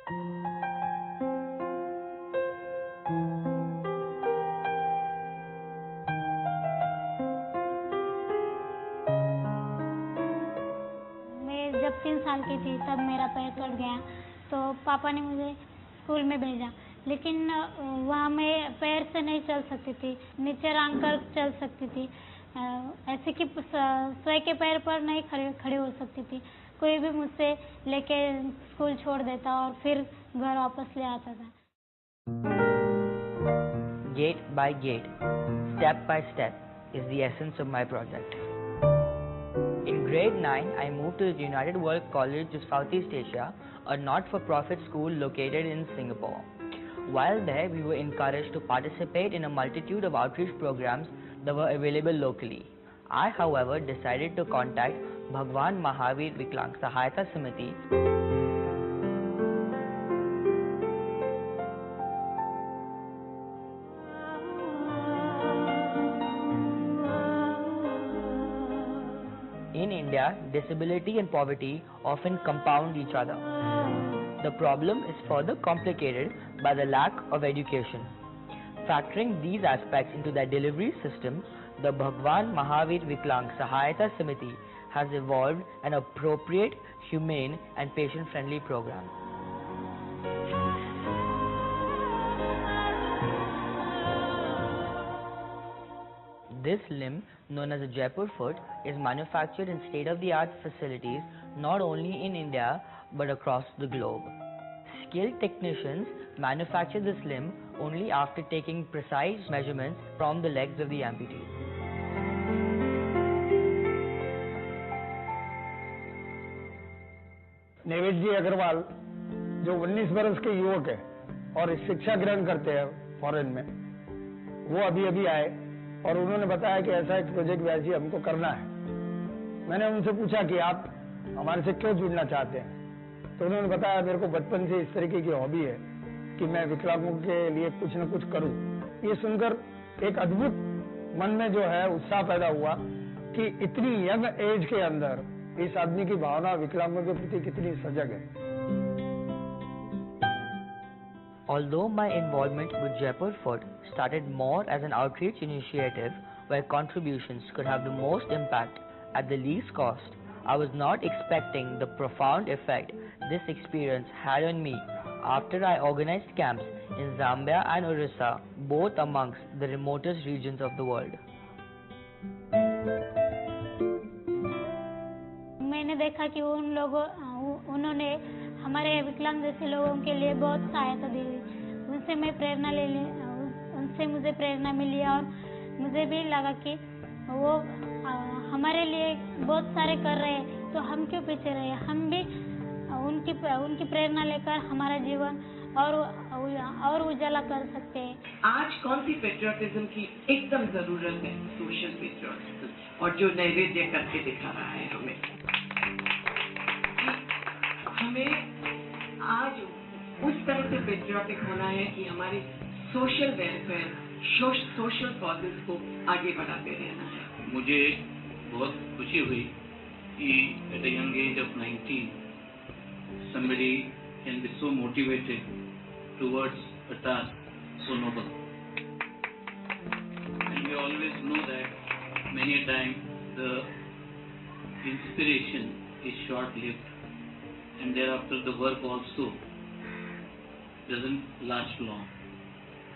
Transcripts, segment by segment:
मैं जब 3 साल की थी तब मेरा पैर कट गया, तो पापा ने मुझे स्कूल में भेजा, लेकिन वहाँ मैं पैर से नहीं चल सकती थी, नीचे रंग कर चल सकती थी, ऐसे कि स्वयं के पैर पर नहीं खड़े हो सकती थी। कोई भी मुझसे लेके स्कूल छोड़ देता और फिर घर वापस ले आता था। Gate by gate, step by step is the essence of my project. In grade 9, I moved to the United World College of Southeast Asia, a not-for-profit school located in Singapore. While there, we were encouraged to participate in a multitude of outreach programs that were available locally. I, however, decided to contact Bhagwan Mahavir Viklang Sahayata Samiti. In India, disability and poverty often compound each other. The problem is further complicated by the lack of education. Factoring these aspects into their delivery system, the Bhagwan Mahavir Viklang Sahayata Samiti has evolved an appropriate, humane and patient-friendly program. This limb, known as a Jaipur foot, is manufactured in state-of-the-art facilities not only in India but across the globe. Skilled technicians manufacture this limb only after taking precise measurements from the legs of the amputee. नैवेद्य जी अग्रवाल जो 19 वर्ष के युवक है और शिक्षा ग्रहण करते हैं फॉरेन में, वो अभी आए और उन्होंने बताया कि ऐसा एक प्रोजेक्ट वैसे हमको करना है। मैंने उनसे पूछा कि आप हमारे से क्यों जुड़ना चाहते हैं, तो उन्होंने बताया मेरे को बचपन से इस तरीके की हॉबी है कि मैं विकलांगों के लिए कुछ न कुछ करूं। ये सुनकर एक अद्भुत मन में जो है उत्साह पैदा हुआ कि इतनी यंग एज के अंदर इस आदमी की भावना विकलांगों के प्रति कितनी सजग है। Although my involvement with Jaipur Foot started more as an outreach initiative where contributions could have the most impact at the least cost, I was not expecting the profound effect this experience had on me after I organized camps in Zambia and Orissa, both amongst the remotest regions of the world. मैंने देखा कि उन्होंने हमारे विकलांग जैसे लोगों के लिए बहुत सहायता दी। उनसे मैं प्रेरणा उनसे मुझे प्रेरणा मिली और मुझे भी लगा कि वो हमारे लिए बहुत सारे कर रहे हैं, तो हम क्यों पीछे रहे। हम भी उनकी प्रेरणा लेकर हमारा जीवन और उजाला कर सकते हैं। आज कौन सी पेट्रियोटिज्म की एकदम जरूरत है? सोशल पेट्रियोटिज्म, और जो नैवेद्य करके दिखा रहा है हमें आज उस तरह से पेट्रियोटिक होना है कि हमारी सोशल वेलफेयर, सोशल कॉजेज को आगे बढ़ाते रहना है। मुझे बहुत खुशी हुई कि at a young age of 19 somebody can be so motivated towards a task so noble. And we always know that many a times the inspiration is short-lived, and thereafter the work also doesn't last long.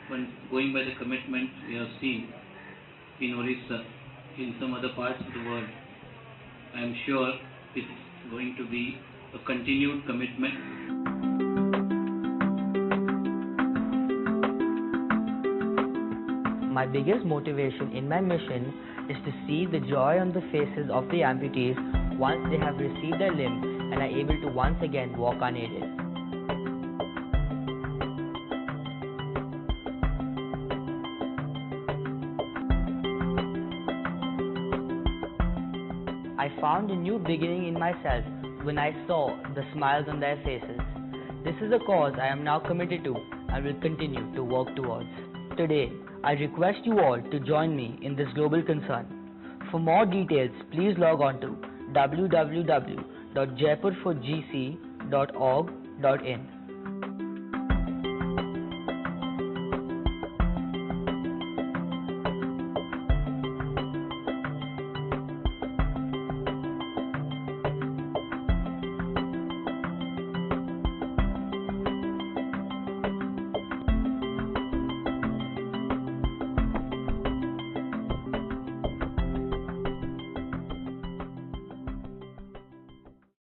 When going by the commitment we have seen in Orissa, in some other parts of the world, I am sure it's going to be a continued commitment. My biggest motivation in my mission is to see the joy on the faces of the amputees once they have received their limb and are able to once again walk unaided. I found a new beginning in myself when I saw the smiles on their faces. This is a cause I am now committed to and will continue to work towards. Today, I request you all to join me in this global concern. For more details, please log on to www.jaipurforgc.org.in.